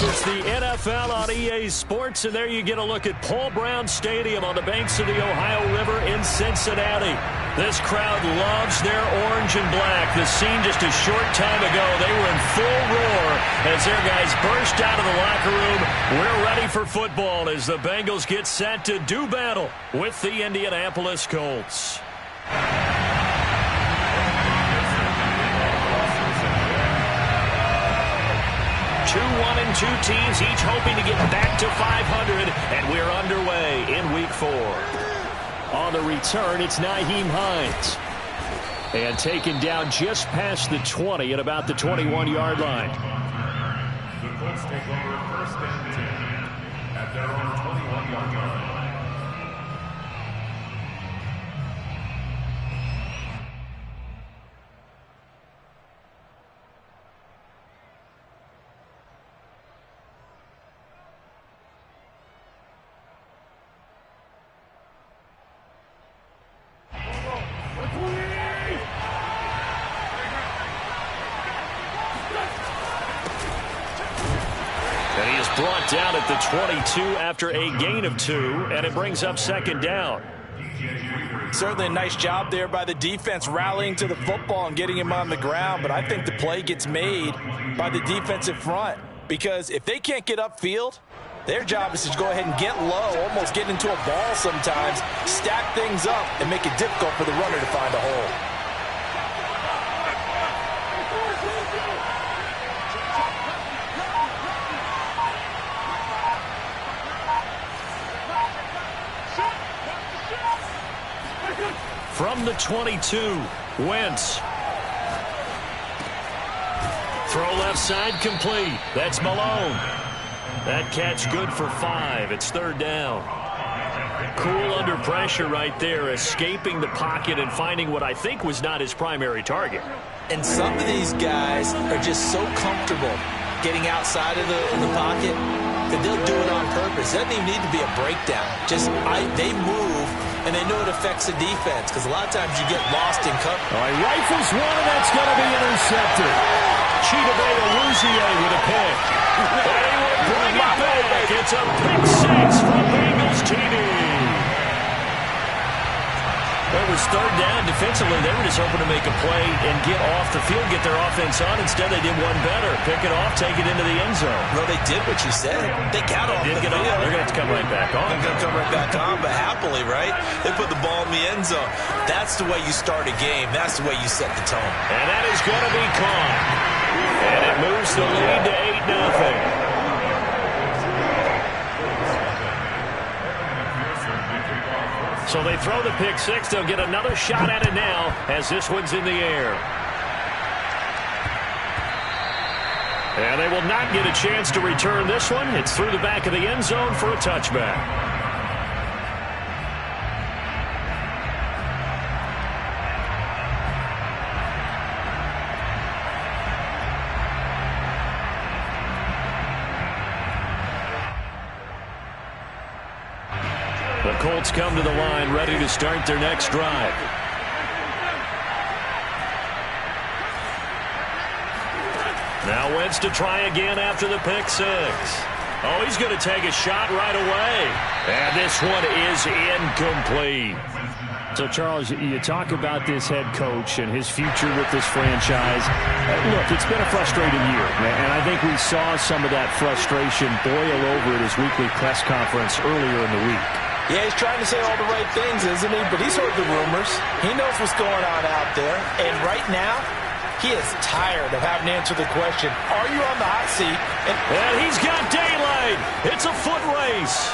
It's the NFL on EA Sports, and there you get a look at Paul Brown Stadium on the banks of the Ohio River in Cincinnati. This crowd loves their orange and black. The scene just a short time ago, they were in full roar as their guys burst out of the locker room. We're ready for football as the Bengals get set to do battle with the Indianapolis Colts. 2-1-2 teams, each hoping to get back to 500, and we're underway in Week 4. On the return, it's Nyheim Hines. And taken down just past the 20 at about the 21-yard line. The Colts take over first and 10 at their own 21-yard line. Brought down at the 22 after a gain of 2, and it brings up second down. Certainly a nice job there by the defense rallying to the football and getting him on the ground, but I think the play gets made by the defensive front because if they can't get upfield, their job is to go ahead and get low, almost get into a ball sometimes, stack things up, and make it difficult for the runner to find a hole. From the 22, Wentz. Throw left side complete. That's Malone. That catch good for 5. It's third down. Cool under pressure right there, escaping the pocket and finding what I think was not his primary target. And some of these guys are just so comfortable getting outside of the pocket that they'll do it on purpose. It doesn't even need to be a breakdown. They move, and they know it affects the defense because a lot of times you get lost in cover. All right, rifles one, and that's going to be intercepted. Chidobe Awuzie with a pick. They will bring it back. It's a pick 6 from Bengals TV. It was third down. Defensively, they were just hoping to make a play and get off the field, get their offense on. Instead, they did one better. Pick it off, take it into the end zone. Well, they did what you said. They got off the field. They're going to have to come right back on. They're going to come right back on, but happily, right? They put the ball in the end zone. That's the way you start a game. That's the way you set the tone. And that is going to be caught. And it moves the lead to 8-0. So they throw the pick 6. They'll get another shot at it now as this one's in the air. And they will not get a chance to return this one. It's through the back of the end zone for a touchback. The Colts come to the line, ready to start their next drive. Now Wentz to try again after the pick 6. Oh, he's going to take a shot right away. And this one is incomplete. So, Charles, you talk about this head coach and his future with this franchise. Look, it's been a frustrating year, and I think we saw some of that frustration boil over at his weekly press conference earlier in the week. Yeah, he's trying to say all the right things, isn't he? But he's heard the rumors. He knows what's going on out there. And right now, he is tired of having to answer the question, are you on the hot seat? And he's got daylight. It's a foot race.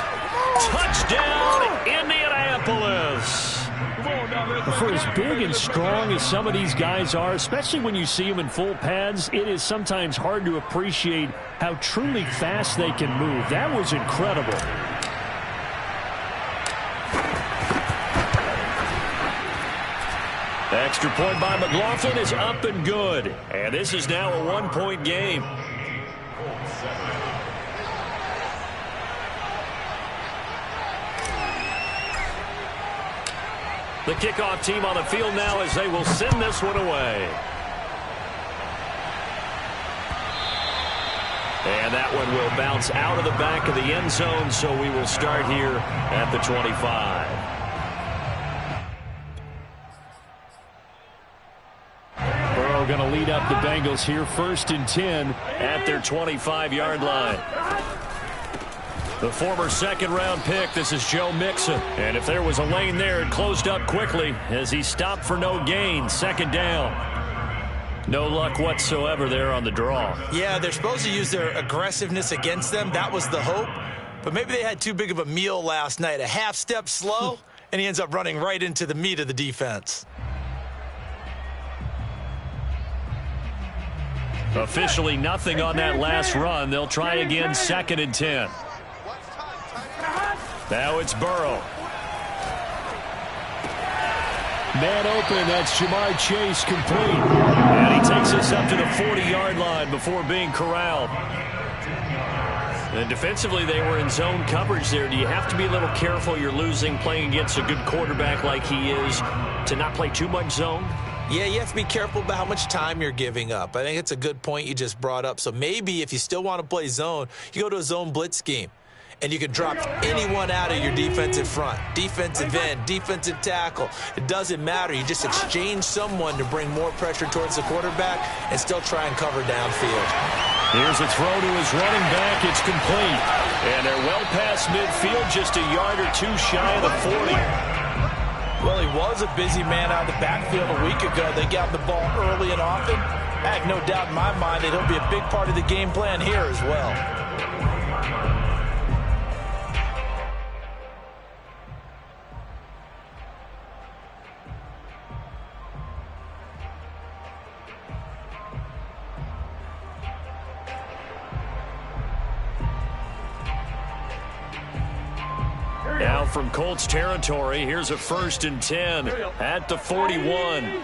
Touchdown, Indianapolis. For as big and strong as some of these guys are, especially when you see them in full pads, it is sometimes hard to appreciate how truly fast they can move. That was incredible. Extra point by McLaughlin is up and good. And this is now a one-point game. The kickoff team on the field now as they will send this one away. And that one will bounce out of the back of the end zone, so we will start here at the 25. Burrow going to lead up the Bengals here, 1st and 10 at their 25-yard line. The former second-round pick, this is Joe Mixon. And if there was a lane there, it closed up quickly as he stopped for no gain. 2nd down. No luck whatsoever there on the draw. Yeah, they're supposed to use their aggressiveness against them. That was the hope. But maybe they had too big of a meal last night. A half step slow, and he ends up running right into the meat of the defense. Officially nothing on that last run. They'll try again, 2nd and 10. Now it's Burrow. Man open, that's Jamar Chase, complete. And he takes us up to the 40-yard line before being corralled. And defensively, they were in zone coverage there. Do you have to be a little careful? You're losing, playing against a good quarterback like he is, to not play too much zone? Yeah, you have to be careful about how much time you're giving up. I think it's a good point you just brought up. So maybe if you still want to play zone, you go to a zone blitz scheme. And you can drop anyone out of your defensive front, defensive end, defensive tackle. It doesn't matter. You just exchange someone to bring more pressure towards the quarterback and still try and cover downfield. Here's a throw to his running back. It's complete. And they're well past midfield, just a yard or two shy of the 40. Well, he was a busy man out of the backfield a week ago. They got the ball early and often. I have no doubt in my mind that he'll be a big part of the game plan here as well. Now from Colts territory, here's a 1st and 10 at the 41.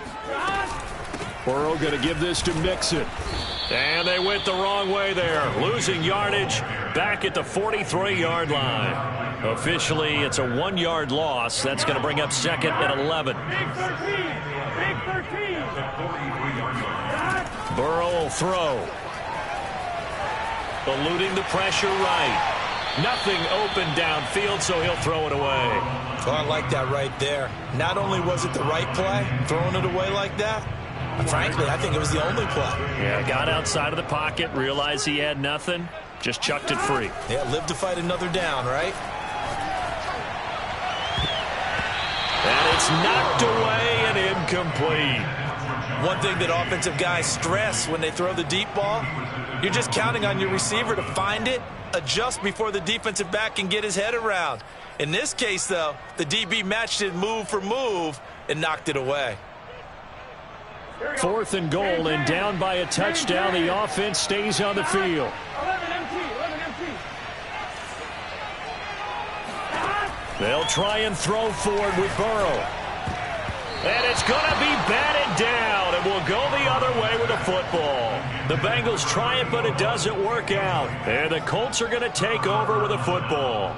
Burrow going to give this to Mixon. And they went the wrong way there, losing yardage back at the 43-yard line. Officially, it's a 1-yard loss. That's going to bring up 2nd and 11. Burrow will throw. Eluding the pressure right. Nothing open downfield, so he'll throw it away. Oh, I like that right there. Not only was it the right play, throwing it away like that, frankly, I think it was the only play. Yeah, got outside of the pocket, realized he had nothing, just chucked it free. Yeah, live to fight another down, right? And it's knocked away and incomplete. One thing that offensive guys stress when they throw the deep ball, you're just counting on your receiver to find it, adjust before the defensive back can get his head around. In this case, though, the DB matched it move for move and knocked it away. 4th and goal, and down by a touchdown. The offense stays on the field. They'll try and throw forward with Burrow. And it's going to be batted down, and will go the other way with the football. The Bengals try it, but it doesn't work out. And the Colts are going to take over with the football.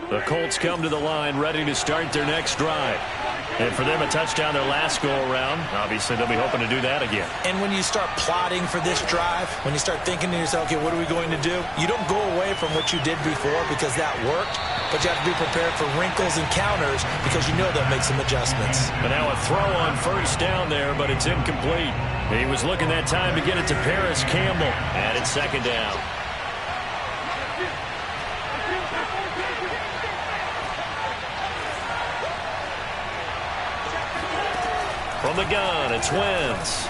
The Colts come to the line ready to start their next drive. And for them, a touchdown their last go-around. Obviously, they'll be hoping to do that again. And when you start plotting for this drive, when you start thinking to yourself, okay, what are we going to do? You don't go away from what you did before because that worked, but you have to be prepared for wrinkles and counters because you know they'll make some adjustments. But now a throw on 1st down there, but it's incomplete. He was looking that time to get it to Paris Campbell, and it's 2nd down. From the gun, it's Wentz.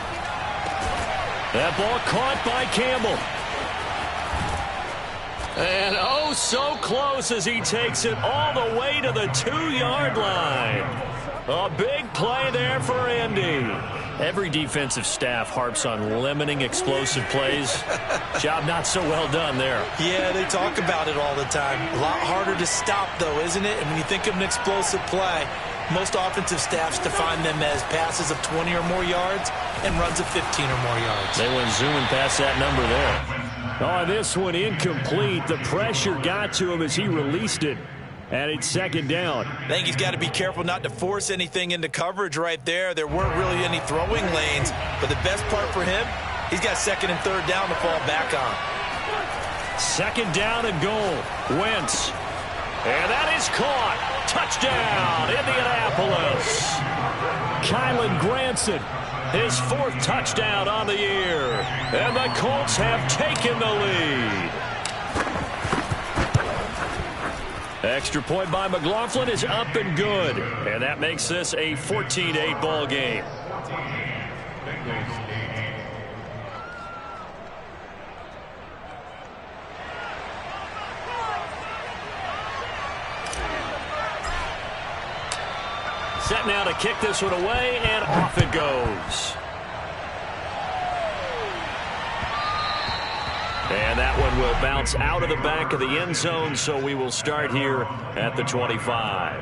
That ball caught by Campbell. And oh, so close as he takes it all the way to the 2-yard line. A big play there for Indy. Every defensive staff harps on limiting explosive plays. Job not so well done there. Yeah, they talk about it all the time. A lot harder to stop, though, isn't it? And when you think of an explosive play, most offensive staffs define them as passes of 20 or more yards and runs of 15 or more yards. They went zooming past that number there. Oh, this one incomplete. The pressure got to him as he released it. and it's second down. I think he's got to be careful not to force anything into coverage right there. There weren't really any throwing lanes, but the best part for him, he's got second and third down to fall back on. Second down and goal. Wentz. And that is caught. Touchdown, Indianapolis. Kylen Granson, his fourth touchdown on the year. And the Colts have taken the lead. Extra point by McLaughlin is up and good. And that makes this a 14-8 ball game. Set now to kick this one away, and off it goes. And that one will bounce out of the back of the end zone, so we will start here at the 25.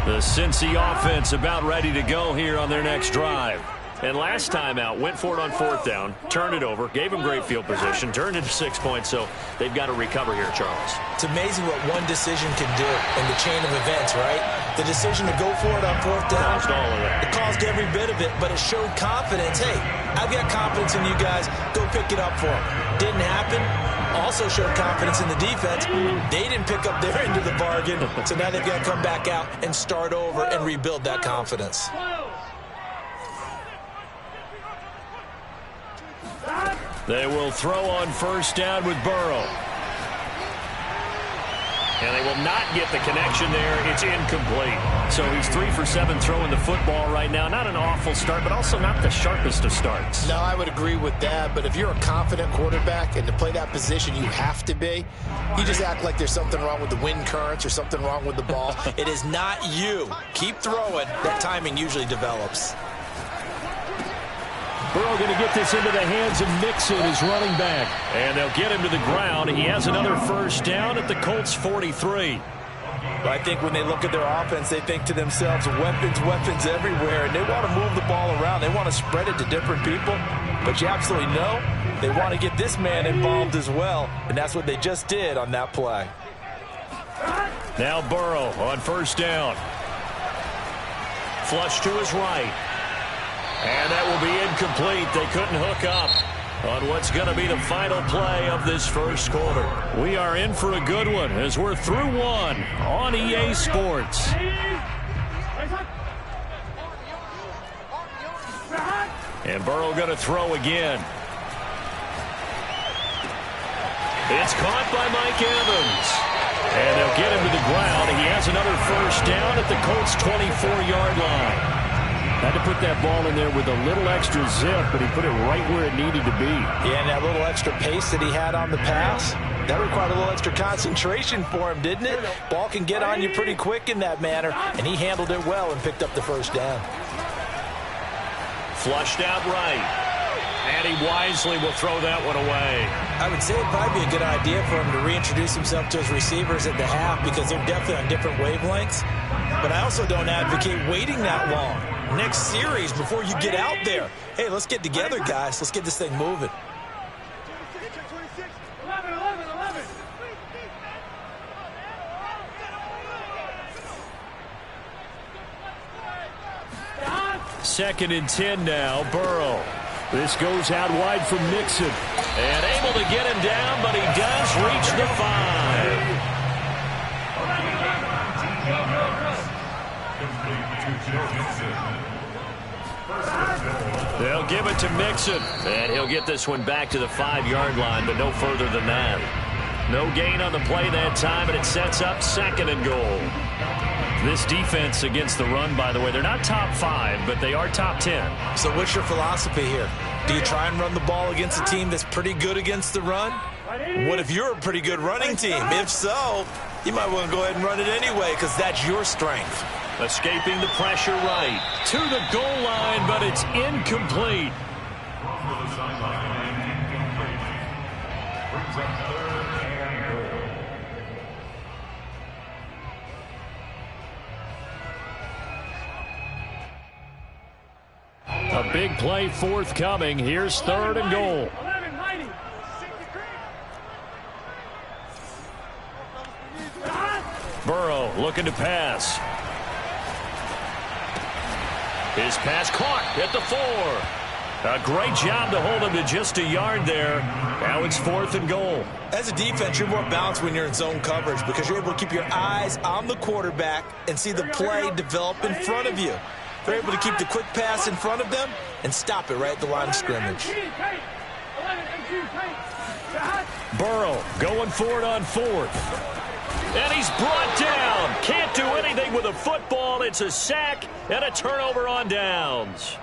The Cincy offense about ready to go here on their next drive. And last time out, went for it on fourth down, turned it over, gave them great field position, turned it to 6 points, so they've got to recover here, Charles. It's amazing what one decision can do in the chain of events, right? The decision to go for it on fourth down, caused all of that. It caused every bit of it, but it showed confidence. Hey, I've got confidence in you guys. Go pick it up for them. Didn't happen. Also showed confidence in the defense. They didn't pick up their end of the bargain, so now they've got to come back out and start over and rebuild that confidence. They will throw on first down with Burrow. And they will not get the connection there. It's incomplete. So he's 3 for 7 throwing the football right now. Not an awful start, but also not the sharpest of starts. No, I would agree with that. But if you're a confident quarterback and to play that position, you have to be. You just act like there's something wrong with the wind currents or something wrong with the ball. It is not you. Keep throwing. That timing usually develops. Burrow going to get this into the hands of Mixon, his running back. And they'll get him to the ground. He has another first down at the Colts 43. I think when they look at their offense, they think to themselves, weapons everywhere. And they want to move the ball around. They want to spread it to different people. But you absolutely know they want to get this man involved as well. And that's what they just did on that play. Now Burrow on first down. Flush to his right. And that will be incomplete. They couldn't hook up on what's going to be the final play of this first quarter. We are in for a good one as we're through one on EA Sports. And Burrow going to throw again. It's caught by Mike Evans. And they'll get him to the ground. He has another first down at the Colts' 24-yard line. Had to put that ball in there with a little extra zip, but he put it right where it needed to be. Yeah, and that little extra pace that he had on the pass, that required a little extra concentration for him, didn't it? Ball can get on you pretty quick in that manner, and he handled it well and picked up the first down. Flushed out right. And he wisely will throw that one away. I would say it'd probably be a good idea for him to reintroduce himself to his receivers at the half because they're definitely on different wavelengths. But I also don't advocate waiting that long. Next series before you get out there. Hey, let's get together, guys. Let's get this thing moving. Second and 10 now, Burrow. This goes out wide from Mixon. And able to get him down, but he does reach the 5. They'll give it to Mixon. And he'll get this one back to the 5-yard line, but no further than that. No gain on the play that time, and it sets up second and goal. This defense against the run, by the way, they're not top 5, but they are top 10. So what's your philosophy here? Do you try and run the ball against a team that's pretty good against the run? What if you're a pretty good running team? If so, you might want to go ahead and run it anyway because that's your strength. Escaping the pressure right to the goal line, but it's incomplete. A big play forthcoming. Here's third and goal. Burrow looking to pass. His pass caught at the 4. A great job to hold him to just a yard there. Now it's 4th and goal. As a defense, you're more balanced when you're in zone coverage because you're able to keep your eyes on the quarterback and see the play develop in front of you. They're able to keep the quick pass in front of them and stop it right at the line of scrimmage. Burrow going for it on 4th. And he's brought down. Can't do anything with a football. It's a sack and a turnover on downs.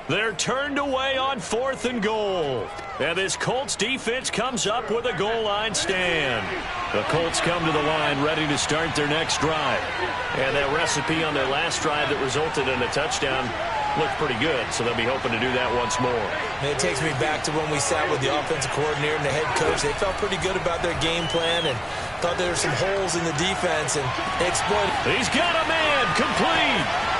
They're turned away on 4th and goal. And this Colts defense comes up with a goal line stand. The Colts come to the line ready to start their next drive. And that recipe on their last drive that resulted in a touchdown looked pretty good, so they'll be hoping to do that once more. And it takes me back to when we sat with the offensive coordinator and the head coach. They felt pretty good about their game plan and thought there were some holes in the defense, and they exploited. He's got a man complete.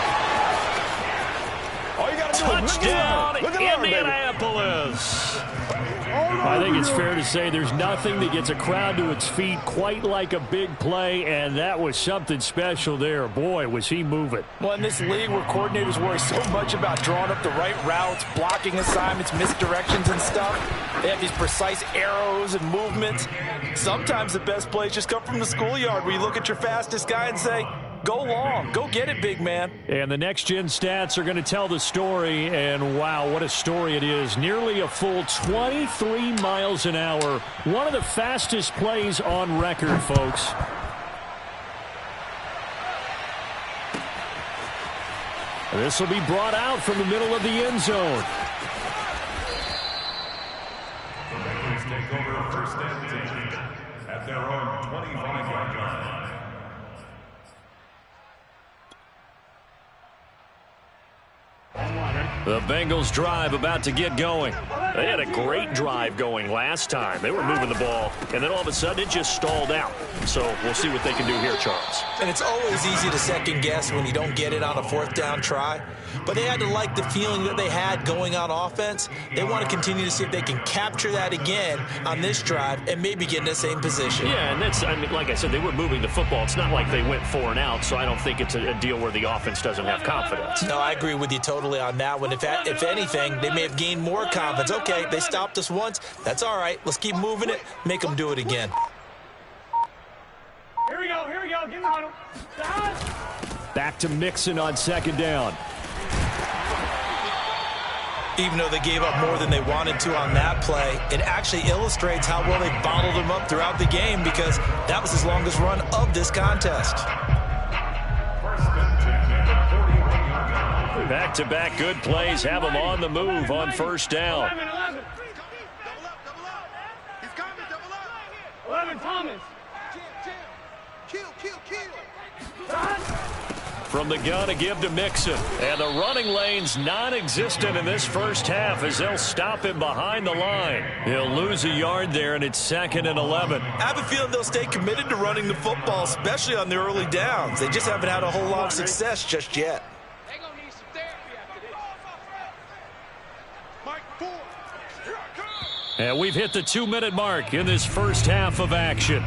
Touchdown, Indianapolis. I think it's fair to say there's nothing that gets a crowd to its feet quite like a big play, and that was something special there. Boy, was he moving. Well, in this league where coordinators worry so much about drawing up the right routes, blocking assignments, misdirections and stuff, they have these precise arrows and movements. Sometimes the best plays just come from the schoolyard where you look at your fastest guy and say, go long. Go get it, big man. And the next-gen stats are going to tell the story, and wow, what a story it is. Nearly a full 23 miles an hour. One of the fastest plays on record, folks. This will be brought out from the middle of the end zone. The Bengals take over 1st and 10 at their own 25-yard line. The Bengals drive about to get going. They had a great drive going last time. They were moving the ball, and then all of a sudden it just stalled out. So we'll see what they can do here, Charles. And it's always easy to second guess when you don't get it on a 4th down try. But they had to like the feeling that they had going on offense. They want to continue to see if they can capture that again on this drive and maybe get in the same position. Yeah, and that's, I mean, like I said, they were moving the football. It's not like they went 4 and out, so I don't think it's a deal where the offense doesn't have confidence. No, I agree with you totally on that one. If anything, they may have gained more confidence. Okay, they stopped us once. That's all right. Let's keep moving it. Make them do it again. Here we go. Get on him. Back to Mixon on 2nd down. Even though they gave up more than they wanted to on that play, it actually illustrates how well they bottled them up throughout the game because that was his longest run of this contest. Back-to-back good plays have them on the move on 1st down. 11, Thomas. From the gun, a give to Mixon. And the running lane's non-existent in this first half as they'll stop him behind the line. He'll lose a yard there, and it's 2nd and 11. I have a feeling they'll stay committed to running the football, especially on the early downs. They just haven't had a whole lot of success just yet. They're going to need some therapy after this. Mike 4. And we've hit the 2-minute mark in this first half of action.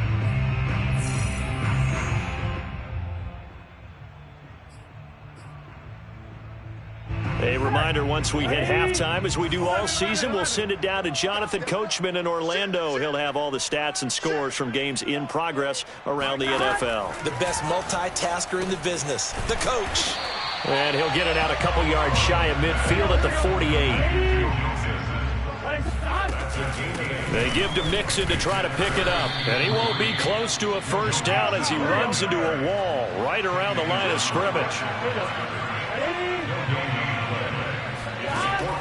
A reminder, once we hit halftime, as we do all season, we'll send it down to Jonathan Coachman in Orlando. He'll have all the stats and scores from games in progress around the NFL. The best multitasker in the business, the coach. And he'll get it out a couple yards shy of midfield at the 48. They give to Mixon to try to pick it up. And he won't be close to a 1st down as he runs into a wall right around the line of scrimmage.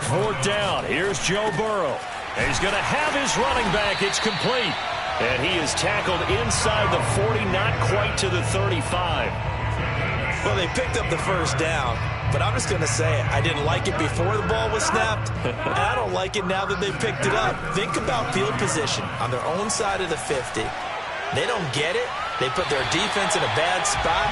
4th down. Here's Joe Burrow. He's going to have his running back. It's complete. And he is tackled inside the 40, not quite to the 35. Well, they picked up the 1st down, but I'm just going to say it. I didn't like it before the ball was snapped, and I don't like it now that they picked it up. Think about field position on their own side of the 50. They don't get it. They put their defense in a bad spot,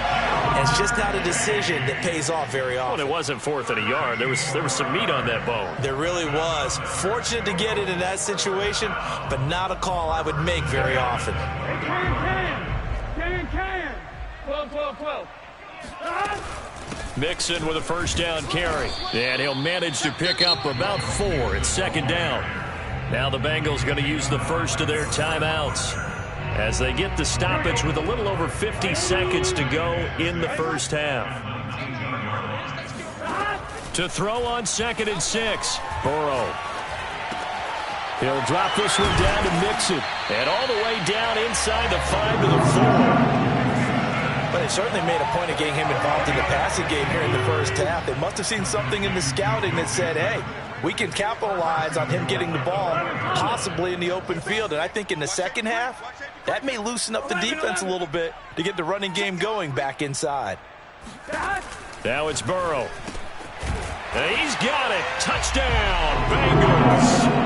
and it's just not a decision that pays off very often. Well, it wasn't 4th and a yard. There was some meat on that bone. There really was. Fortunate to get it in that situation, but not a call I would make very often. Can. 12. Mixon with a first down carry. And he'll manage to pick up about 4. It's second down. Now the Bengals going to use the first of their timeouts as they get the stoppage with a little over 50 seconds to go in the first half. To throw on 2nd and 6. Burrow. He'll drop this one down to Mixon. And all the way down inside the 5 to the 4. But they certainly made a point of getting him involved in the passing game here in the first half. They must have seen something in the scouting that said, hey, we can capitalize on him getting the ball possibly in the open field. And I think in the second half, that may loosen up the defense a little bit to get the running game going back inside. Now it's Burrow. And he's got it. Touchdown, Bengals.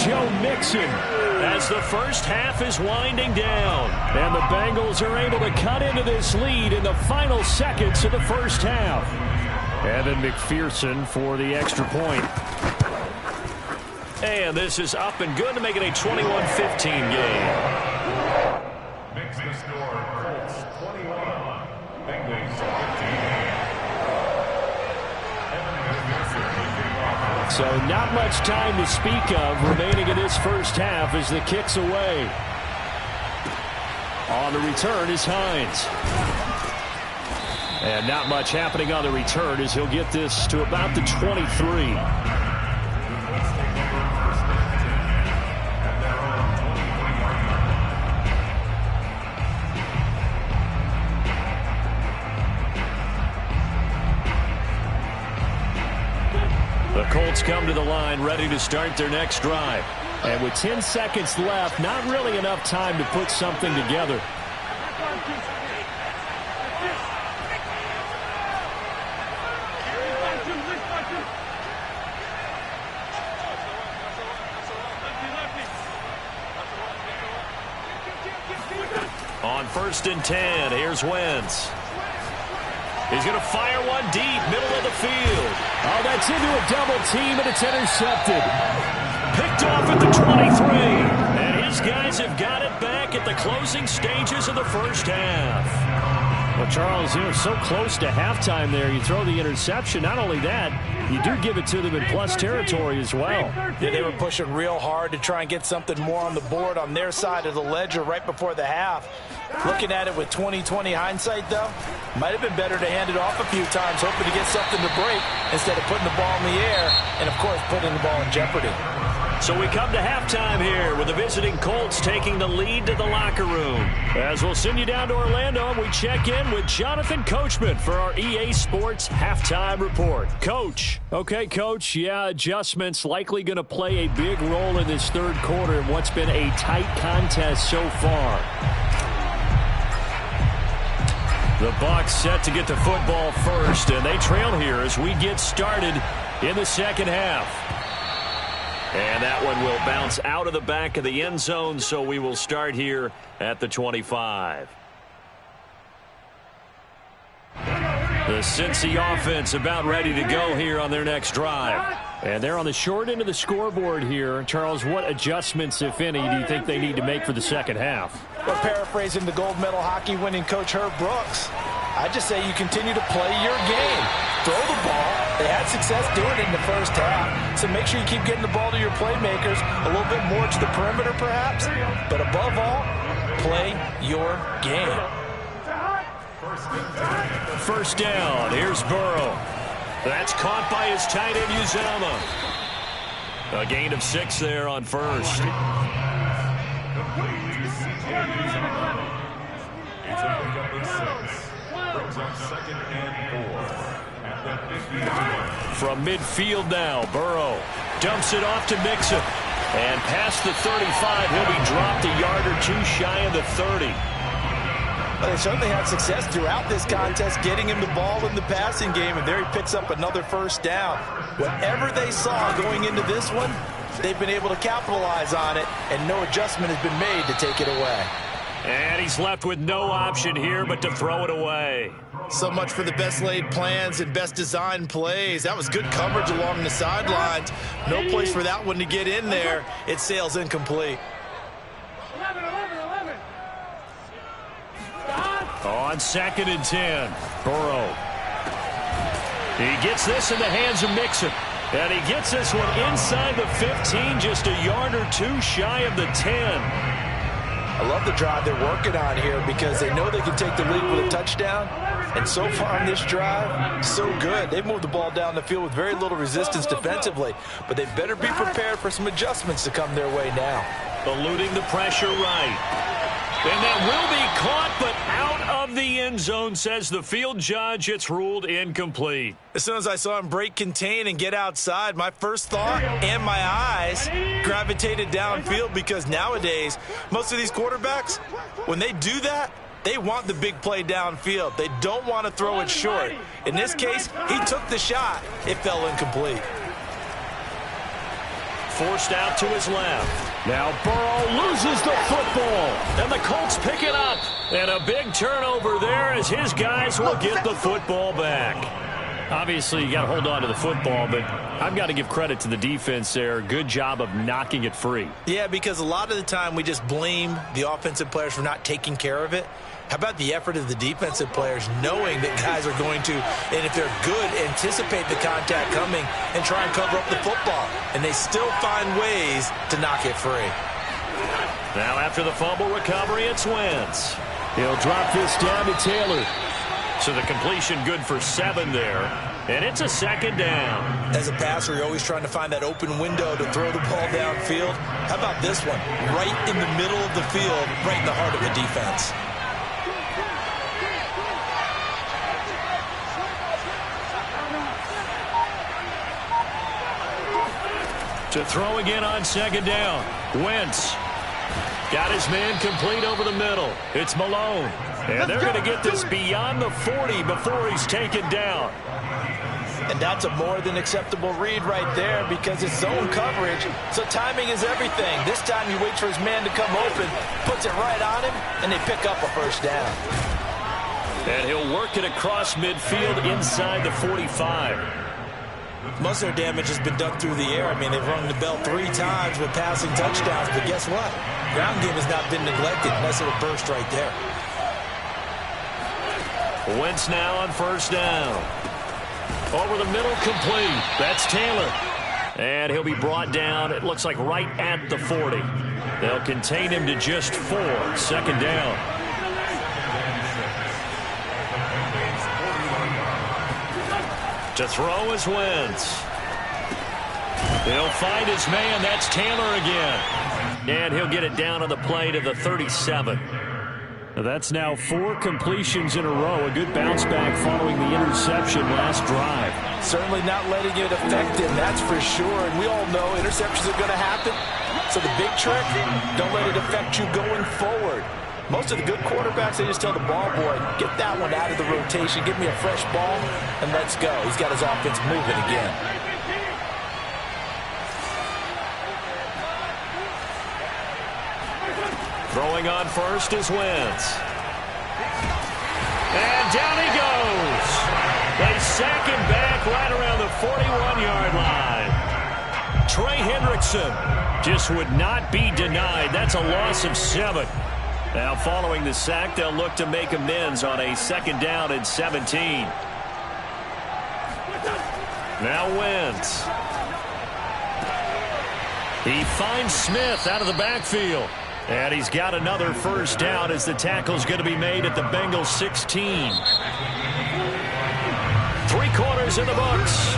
Joe Mixon as the first half is winding down. And the Bengals are able to cut into this lead in the final seconds of the first half. Evan McPherson for the extra point. And this is up and good to make it a 21-15 game. Makes the score Colts 21, Bengals 15. So not much time to speak of remaining in this first half as the kick's away. On the return is Hines. And not much happening on the return as he'll get this to about the 23. The Colts come to the line ready to start their next drive. And with 10 seconds left, not really enough time to put something together. On 1st and 10, here's Wentz. He's going to fire one deep, middle of the field. Oh, that's into a double team, and it's intercepted. Picked off at the 23. And his guys have got it back at the closing stages of the first half. Well, Charles, so close to halftime there. You throw the interception. Not only that, you do give it to them in plus territory as well. Yeah, they were pushing real hard to try and get something more on the board on their side of the ledger right before the half. Looking at it with 20/20 hindsight, though, might have been better to hand it off a few times, hoping to get something to break instead of putting the ball in the air and, of course, putting the ball in jeopardy. So we come to halftime here with the visiting Colts taking the lead to the locker room. As we'll send you down to Orlando, we check in with Jonathan Coachman for our EA Sports Halftime Report. Coach. Okay, Coach, adjustments likely going to play a big role in this third quarter in what's been a tight contest so far. The Bucs set to get the football first, and they trail here as we get started in the second half. And that one will bounce out of the back of the end zone, so we will start here at the 25. The Cincy offense about ready to go here on their next drive. And they're on the short end of the scoreboard here. Charles, what adjustments, if any, do you think they need to make for the second half? Well, paraphrasing the gold medal hockey winning coach Herb Brooks, I just say you continue to play your game. Throw the ball. They had success doing it in the first half. So make sure you keep getting the ball to your playmakers, a little bit more to the perimeter perhaps. But above all, play your game. First down. Here's Burrow. That's caught by his tight end, Uzama. A gain of 6 there on first. From midfield now, Burrow dumps it off to Mixon. And past the 35, he'll be dropped a yard or two shy of the 30. They certainly had success throughout this contest getting him the ball in the passing game, and there he picks up another first down. Whatever they saw going into this one, they've been able to capitalize on it, and no adjustment has been made to take it away. And he's left with no option here but to throw it away. So much for the best laid plans and best designed plays. That was good coverage along the sidelines. No place for that one to get in there. It sails incomplete. 11. On 2nd and 10, Burrow. He gets this in the hands of Mixon. And he gets this one inside the 15, just a yard or two shy of the 10. I love the drive they're working on here because they know they can take the lead with a touchdown. And so far on this drive, so good. They've moved the ball down the field with very little resistance defensively. But they better be prepared for some adjustments to come their way now. Eluding the pressure right. And that will be caught, but out of the end zone, says the field judge. It's ruled incomplete. As soon as I saw him break contain and get outside, my first thought and my eyes gravitated downfield because nowadays, most of these quarterbacks, when they do that, they want the big play downfield. They don't want to throw it short. In this case, he took the shot. It fell incomplete. Forced out to his left. Now Burrow loses the football. And the Colts pick it up. And a big turnover there as his guys will get the football back. Obviously, you got to hold on to the football, but I've got to give credit to the defense there. Good job of knocking it free. Yeah, because a lot of the time we just blame the offensive players for not taking care of it. How about the effort of the defensive players knowing that guys are going to, and if they're good, anticipate the contact coming and try and cover up the football. And they still find ways to knock it free. Now after the fumble recovery, it's Wentz. He'll drop this down to Taylor. So the completion good for 7 there. And it's a 2nd down. As a passer, you're always trying to find that open window to throw the ball downfield. How about this one? Right in the middle of the field, right in the heart of the defense. To throw again on 2nd down. Wentz got his man complete over the middle. It's Malone. And they're going to get this beyond the 40 before he's taken down. And that's a more than acceptable read right there because it's zone coverage, so timing is everything. This time he waits for his man to come open, puts it right on him, and they pick up a first down. And he'll work it across midfield inside the 45. Most of their damage has been done through the air. I mean, they've rung the bell 3 times with passing touchdowns, but guess what? Ground game has not been neglected. Nice little burst right there. Wentz now on 1st down. Over the middle, complete. That's Taylor. And he'll be brought down, it looks like right at the 40. They'll contain him to just 4. 2nd down. To throw is Wentz. He'll find his man. That's Taylor again. And he'll get it down on the play to the 37. That's now 4 completions in a row. A good bounce back following the interception last drive. Certainly not letting it affect him, that's for sure. And we all know interceptions are going to happen. So the big trick, don't let it affect you going forward. Most of the good quarterbacks, they just tell the ball boy, get that one out of the rotation, give me a fresh ball, and let's go. He's got his offense moving again. Throwing on 1st is Wentz. And down he goes. They sack him back right around the 41-yard line. Trey Hendrickson just would not be denied. That's a loss of 7. Now following the sack, they'll look to make amends on a 2nd down and 17. Now Wentz. He finds Smith out of the backfield. And he's got another 1st down as the tackle's going to be made at the Bengals 16. 3 quarters in the books.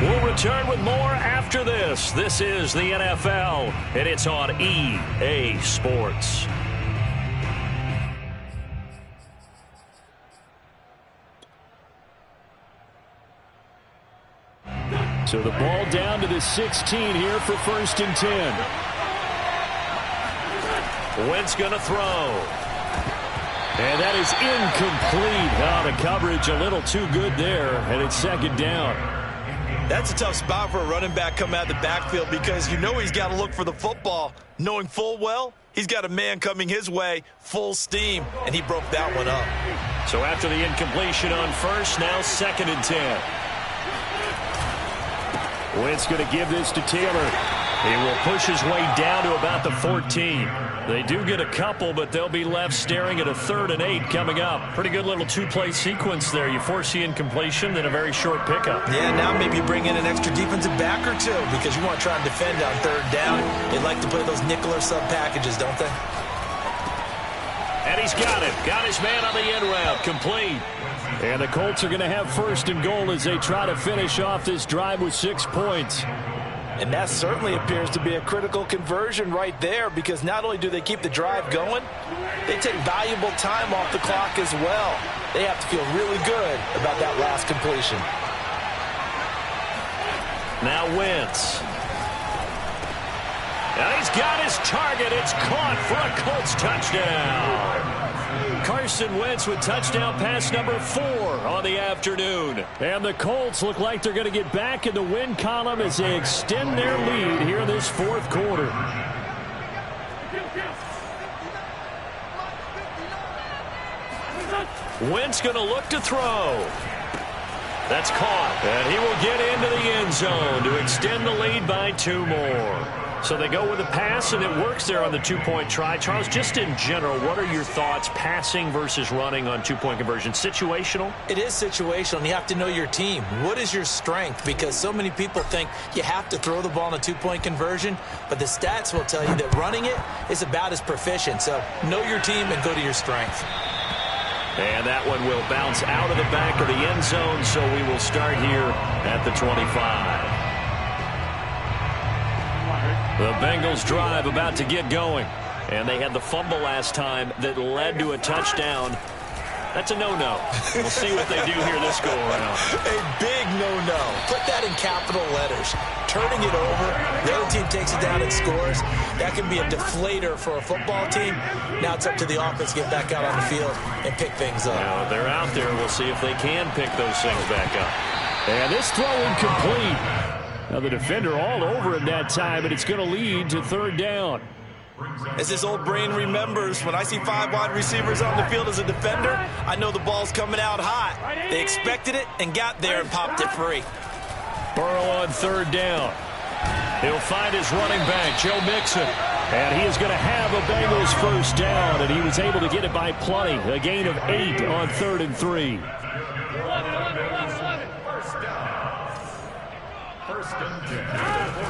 We'll return with more after this. This is the NFL, and it's on EA Sports. So the ball down to the 16 here for 1st and 10. Wentz going to throw. And that is incomplete. The coverage a little too good there, and it's 2nd down. That's a tough spot for a running back coming out of the backfield because you know he's got to look for the football, knowing full well he's got a man coming his way, full steam, and he broke that one up. So after the incompletion on 1st, now 2nd and 10. Wentz going to give this to Taylor. He will push his way down to about the 14. They do get a couple, but they'll be left staring at a 3rd and 8 coming up. Pretty good little two-play sequence there. You force the incompletion, then a very short pickup. Yeah, now maybe bring in an extra defensive back or two because you want to try and defend on 3rd down. They like to play those nickel or sub packages, don't they? And he's got it. Got his man on the end route. Complete. And the Colts are going to have 1st and goal as they try to finish off this drive with 6 points. And that certainly appears to be a critical conversion right there because not only do they keep the drive going, they take valuable time off the clock as well. They have to feel really good about that last completion. Now Wentz. And he's got his target. It's caught for a Colts touchdown. Carson Wentz with touchdown pass number 4 on the afternoon. And the Colts look like they're going to get back in the win column as they extend their lead here in this 4th quarter. Wentz going to look to throw. That's caught. And he will get into the end zone to extend the lead by 2 more. So they go with a pass, and it works there on the 2-point try. Charles, just in general, what are your thoughts passing versus running on 2-point conversion? Situational? It is situational, and you have to know your team. What is your strength? Because so many people think you have to throw the ball in a 2-point conversion, but the stats will tell you that running it is about as proficient. So know your team and go to your strength. And that one will bounce out of the back of the end zone, so we will start here at the 25. The Bengals drive about to get going. And they had the fumble last time that led to a touchdown. That's a no-no. We'll see what they do here this go-around. A big no-no. Put that in capital letters. Turning it over, the other team takes it down and scores. That can be a deflator for a football team. Now it's up to the offense to get back out on the field and pick things up. Now they're out there. We'll see if they can pick those things back up. And this throw incomplete. Now the defender all over him that time, but it's going to lead to 3rd down. As this old brain remembers, when I see 5 wide receivers on the field as a defender, I know the ball's coming out hot. They expected it and got there and popped it free. Burrow on 3rd down. He'll find his running back, Joe Mixon. And he is going to have a Bengals 1st down, and he was able to get it by plenty. A gain of 8 on 3rd and 3.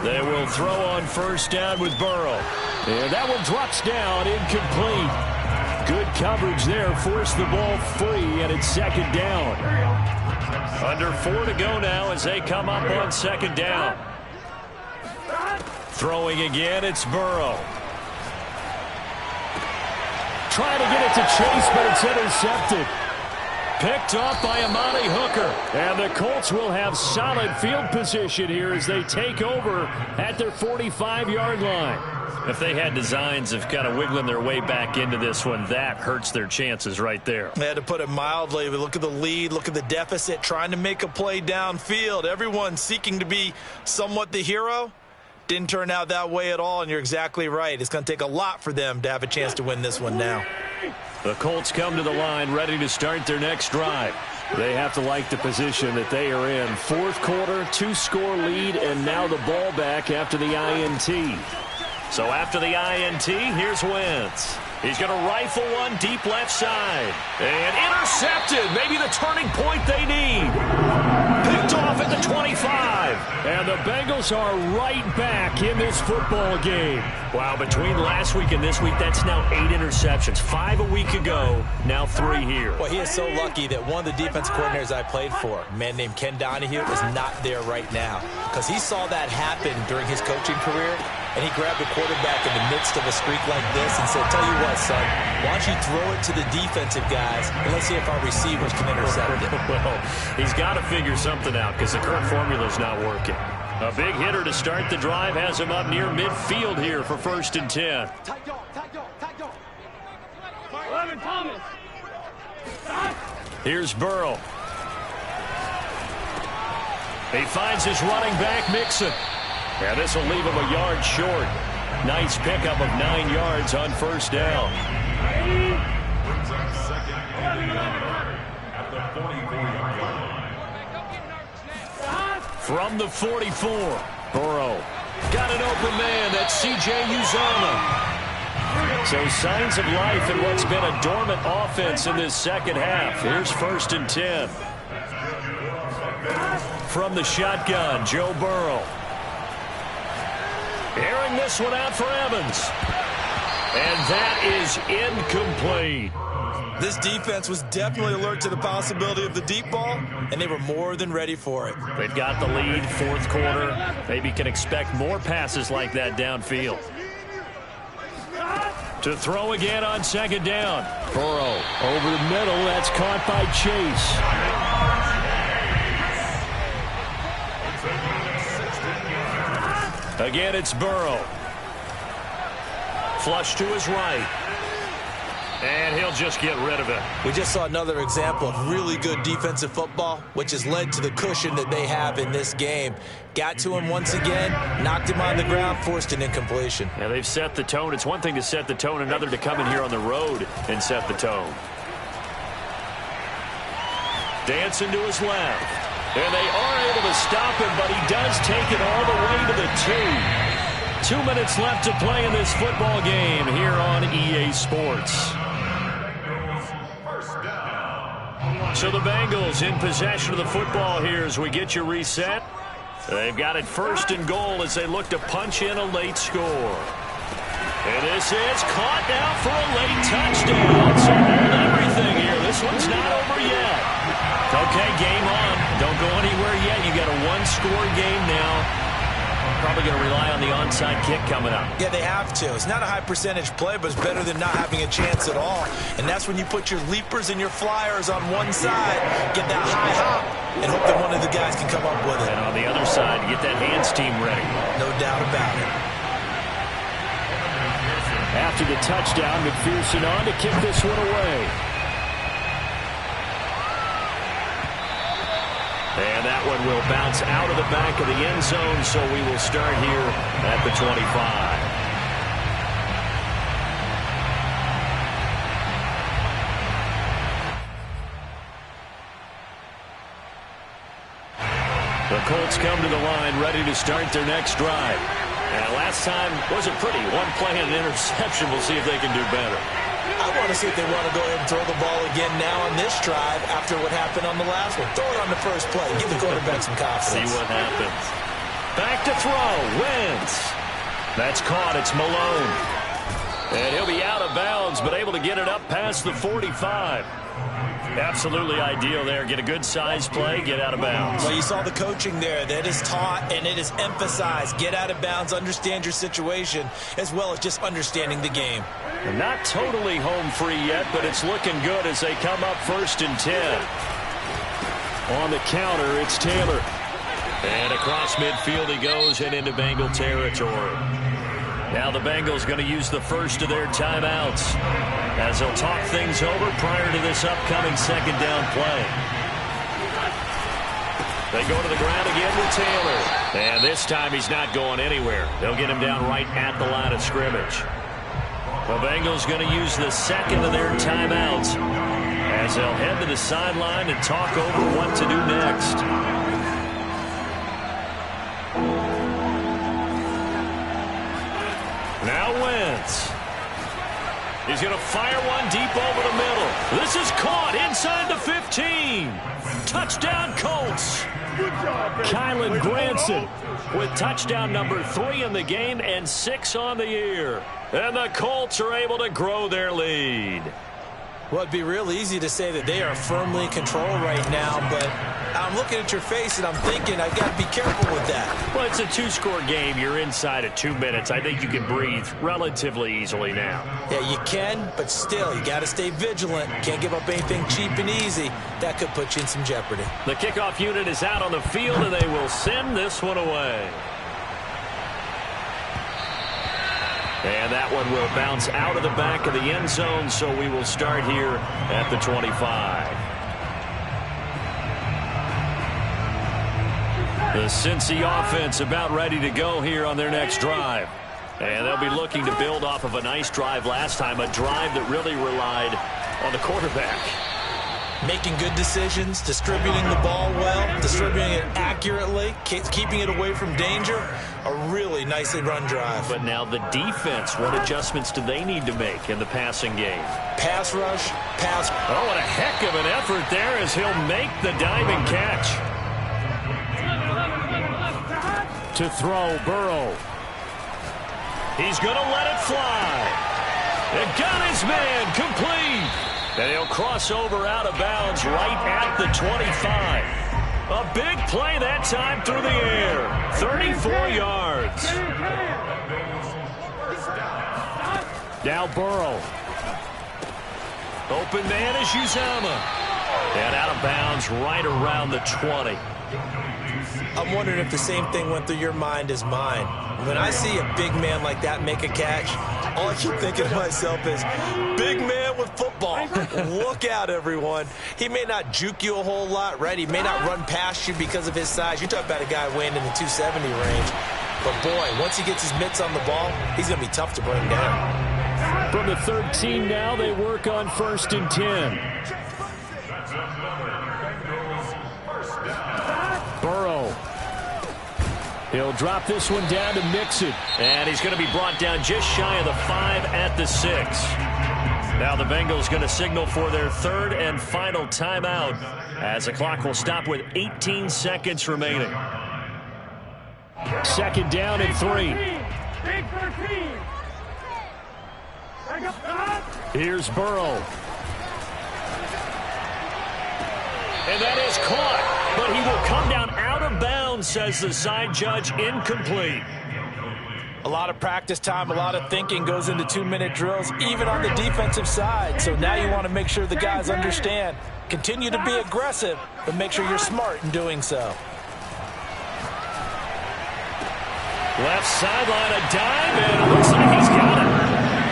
They will throw on 1st down with Burrow. And that one drops down, incomplete. Good coverage there, forced the ball free, and it's 2nd down. Under 4 to go now as they come up on 2nd down. Throwing again, it's Burrow. Trying to get it to Chase, but it's intercepted. Picked off by Amani Hooker. And the Colts will have solid field position here as they take over at their 45-yard line. If they had designs of kind of wiggling their way back into this one, that hurts their chances right there. They had to put it mildly. But look at the lead, look at the deficit, trying to make a play downfield. Everyone seeking to be somewhat the hero. Didn't turn out that way at all, and you're exactly right. It's going to take a lot for them to have a chance to win this one now. The Colts come to the line ready to start their next drive. They have to like the position that they are in. 4th quarter, 2-score lead, and now the ball back after the INT. So after the INT, here's Wentz. He's going to rifle one deep left side. And intercepted. Maybe the turning point they need. Picked off at the 25. And the Bengals are right back in this football game. Wow, between last week and this week, that's now 8 interceptions. 5 a week ago, now 3 here. Well, he is so lucky that one of the defense coordinators I played for, a man named Ken Donahue, is not there right now. Because he saw that happen during his coaching career, and he grabbed the quarterback in the midst of a streak like this and said, tell you what, son, why don't you throw it to the defensive guys, and let's see if our receivers can intercept it. Well, he's got to figure something out because the current formula's not working. A big hitter to start the drive has him up near midfield here for 1st and 10. Here's Burrow. He finds his running back, Mixon. And this will leave him a yard short. Nice pickup of 9 yards on 1st down. Brings up 2nd and 11 at the 44-yard line. From the 44, Burrow. Got an open man. That's C.J. Uzomah. So signs of life in what's been a dormant offense in this second half. Here's 1st and 10. From the shotgun, Joe Burrow. Airing this one out for Evans. And that is incomplete. This defense was definitely alert to the possibility of the deep ball, and they were more than ready for it. They've got the lead, 4th quarter. Maybe can expect more passes like that downfield. To throw again on 2nd down. Burrow over the middle. That's caught by Chase. Again, it's Burrow. Flush to his right. And he'll just get rid of it. We just saw another example of really good defensive football, which has led to the cushion that they have in this game. Got to him once again, knocked him on the ground, forced an incompletion. Yeah, they've set the tone. It's one thing to set the tone, another to come in here on the road and set the tone. Dancing to his left. And they are able to stop him, but he does take it all the way to the 2. 2 minutes left to play in this football game here on EA Sports. So the Bengals in possession of the football here as we get you reset. They've got it 1st and goal as they look to punch in a late score. And this is caught now for a late touchdown. So hold everything here. This one's not over yet. Okay, game on. Don't go anywhere yet. You got a 1-score game now. Probably going to rely on the onside kick coming up. Yeah, they have to. It's not a high percentage play, but it's better than not having a chance at all. And that's when you put your leapers and your flyers on one side, get that high hop, and hope that one of the guys can come up with it. And on the other side, get that hands team ready. No doubt about it. After the touchdown, McPherson on to kick this one away. And that one will bounce out of the back of the end zone, so we will start here at the 25. The Colts come to the line ready to start their next drive. And last time wasn't pretty. One play and an interception. We'll see if they can do better. I want to see if they want to go ahead and throw the ball again now on this drive after what happened on the last one. Throw it on the first play. Give the quarterback some confidence. See what happens. Back to throw. Wentz. That's caught. It's Malone. And he'll be out of bounds, but able to get it up past the 45. Absolutely ideal there. Get a good size play, get out of bounds. Well, you saw the coaching there. That is taught and it is emphasized. Get out of bounds, understand your situation, as well as just understanding the game. And not totally home free yet, but it's looking good as they come up 1st and 10. On the counter, it's Taylor. And across midfield he goes and into Bengal territory. Now the Bengals going to use the first of their timeouts as they'll talk things over prior to this upcoming 2nd down play. They go to the ground again with Taylor. And this time he's not going anywhere. They'll get him down right at the line of scrimmage. The Bengals going to use the 2nd of their timeouts as they'll head to the sideline and talk over what to do next. Now Wentz. He's going to fire one deep over the middle. This is caught inside the 15. Touchdown Colts. Kylan Granson with touchdown number 3 in the game and 6 on the year. And the Colts are able to grow their lead. Well, it'd be real easy to say that they are firmly in control right now, but I'm looking at your face and I'm thinking I've got to be careful with that. Well, it's a 2-score game. You're inside of 2 minutes. I think you can breathe relatively easily now. Yeah, you can, but still, you got to stay vigilant. Can't give up anything cheap and easy. That could put you in some jeopardy. The kickoff unit is out on the field, and they will send this one away. And that one will bounce out of the back of the end zone, so we will start here at the 25. The Cincy offense about ready to go here on their next drive. And they'll be looking to build off of a nice drive last time, a drive that really relied on the quarterback. making good decisions, distributing the ball well, distributing it accurately, keeping it away from danger. A really nicely run drive. But now the defense, what adjustments do they need to make in the passing game? Pass rush, pass. Oh, what a heck of an effort there as he'll make the diving catch. To throw, Burrow. He's going to let it fly. And got his man complete. And he'll cross over out of bounds right at the 25. A big play that time through the air. 34 yards. Now Burrow. Open man is Uzama. And out of bounds right around the 20. I'm wondering if the same thing went through your mind as mine. When I see a big man like that make a catch, all I keep thinking to myself is, big man with football. Look out, everyone. He may not juke you a whole lot, right? He may not run past you because of his size. You're talking about a guy weighing in the 270 range. But, boy, once he gets his mitts on the ball, he's going to be tough to bring down. From the 13 now, they work on 1st and 10. Burrow. He'll drop this one down to Mixon. And he's going to be brought down just shy of the 5 at the 6. Now the Bengals going to signal for their 3rd and final timeout as the clock will stop with 18 seconds remaining. 2nd down and 3. Big 13. Here's Burrow. And that is caught, but he will come down out of bounds, says the side judge, incomplete. A lot of practice time, a lot of thinking goes into 2-minute drills, even on the defensive side. So now you want to make sure the guys understand. Continue to be aggressive, but make sure you're smart in doing so. Left sideline, a dive, and it looks like he's got it.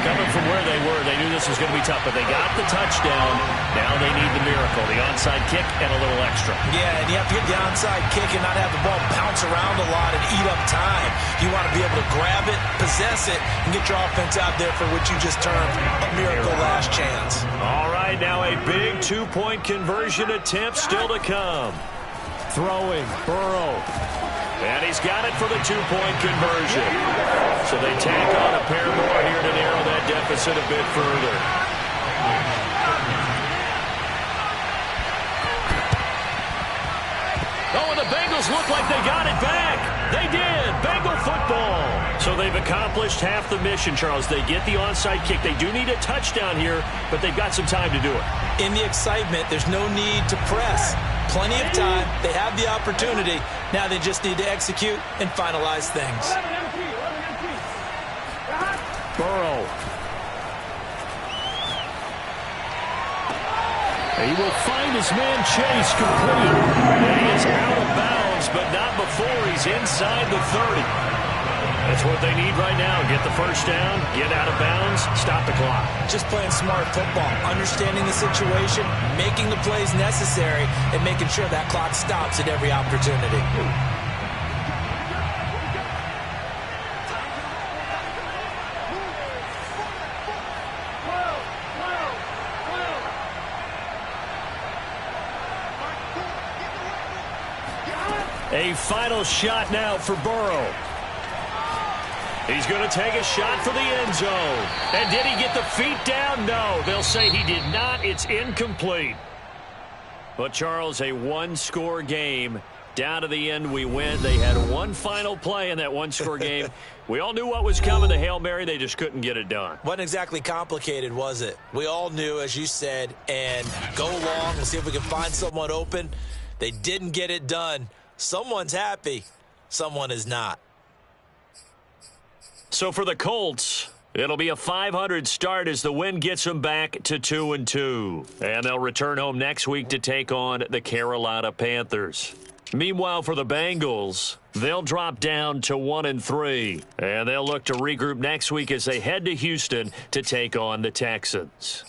Coming from where they were, they knew this was going to be tough, but they got the touchdown. Now they need the miracle, the onside kick and a little extra. Yeah, and you have to get the onside kick and not have the ball bounce around a lot and eat up time. You want to be able to grab it, possess it, and get your offense out there for what you just termed a miracle last chance. All right, now a big 2-point conversion attempt still to come. Throwing, Burrow. And he's got it for the 2-point conversion. So they tack on a pair more here to narrow that deficit a bit further. Oh, and the Bengals look like they got it back. They did. Bengal football. So they've accomplished half the mission, Charles. They get the onside kick. They do need a touchdown here, but they've got some time to do it. In the excitement, there's no need to press. Plenty of time. They have the opportunity. Now they just need to execute and finalize things. Burrow. He will find his man Chase complete. And he is out of bounds, but not before he's inside the 30. That's what they need right now. Get the first down, get out of bounds, stop the clock. Just playing smart football, understanding the situation, making the plays necessary, and making sure that clock stops at every opportunity. A final shot now for Burrow. He's going to take a shot for the end zone. And did he get the feet down? No, they'll say he did not. It's incomplete. But, Charles, a one-score game. Down to the end we went. They had one final play in that one-score game. We all knew what was coming, the Hail Mary. They just couldn't get it done. Wasn't exactly complicated, was it? We all knew, as you said, and go long and see if we can find someone open. They didn't get it done. Someone's happy. Someone is not. So for the Colts, it'll be a .500 start as the win gets them back to 2-2. And they'll return home next week to take on the Carolina Panthers. Meanwhile, for the Bengals, they'll drop down to 1-3. And they'll look to regroup next week as they head to Houston to take on the Texans.